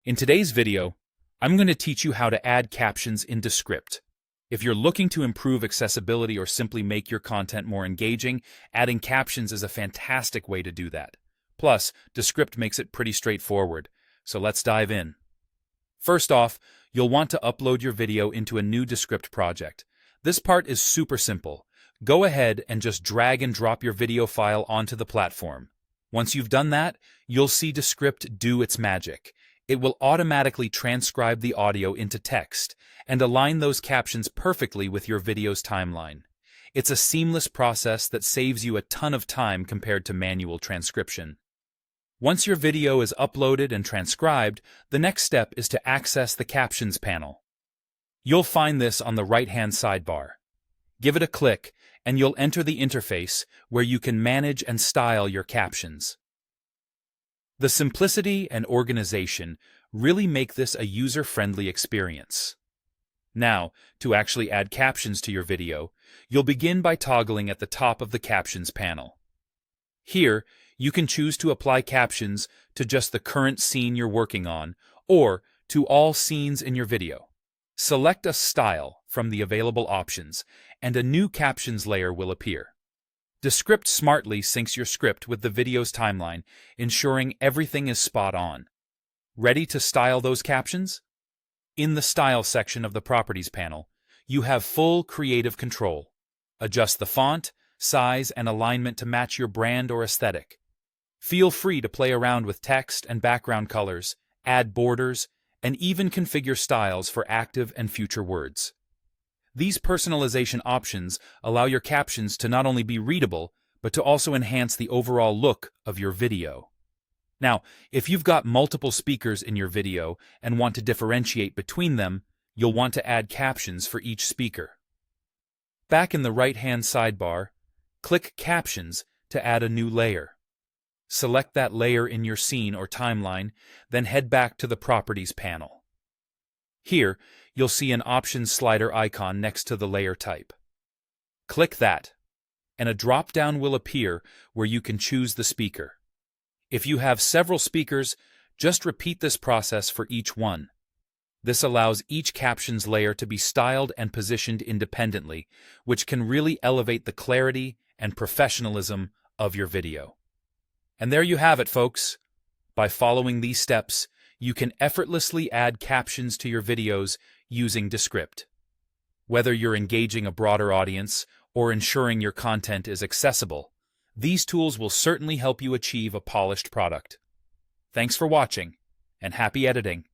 In today's video, I'm going to teach you how to add captions in Descript. If you're looking to improve accessibility or simply make your content more engaging, adding captions is a fantastic way to do that. Plus, Descript makes it pretty straightforward, so let's dive in. First off, you'll want to upload your video into a new Descript project. This part is super simple. Go ahead and just drag and drop your video file onto the platform. Once you've done that, you'll see Descript do its magic. It will automatically transcribe the audio into text and align those captions perfectly with your video's timeline. It's a seamless process that saves you a ton of time compared to manual transcription. Once your video is uploaded and transcribed, the next step is to access the Captions panel. You'll find this on the right-hand sidebar. Give it a click, and you'll enter the interface where you can manage and style your captions. The simplicity and organization really make this a user-friendly experience. Now, to actually add captions to your video, you'll begin by toggling at the top of the Captions panel. Here, you can choose to apply captions to just the current scene you're working on, or to all scenes in your video. Select a style from the available options, and a new captions layer will appear. Descript smartly syncs your script with the video's timeline, ensuring everything is spot on. Ready to style those captions? In the Style section of the Properties panel, you have full creative control. Adjust the font, size, and alignment to match your brand or aesthetic. Feel free to play around with text and background colors, add borders, and even configure styles for active and future words. These personalization options allow your captions to not only be readable, but to also enhance the overall look of your video. Now, if you've got multiple speakers in your video and want to differentiate between them, you'll want to add captions for each speaker. Back in the right-hand sidebar, click Captions to add a new layer. Select that layer in your scene or timeline, then head back to the Properties panel. Here, you'll see an Options slider icon next to the layer type. Click that, and a drop-down will appear where you can choose the speaker. If you have several speakers, just repeat this process for each one. This allows each captions layer to be styled and positioned independently, which can really elevate the clarity and professionalism of your video. And there you have it, folks. By following these steps, you can effortlessly add captions to your videos using Descript. Whether you're engaging a broader audience or ensuring your content is accessible, these tools will certainly help you achieve a polished product. Thanks for watching, and happy editing.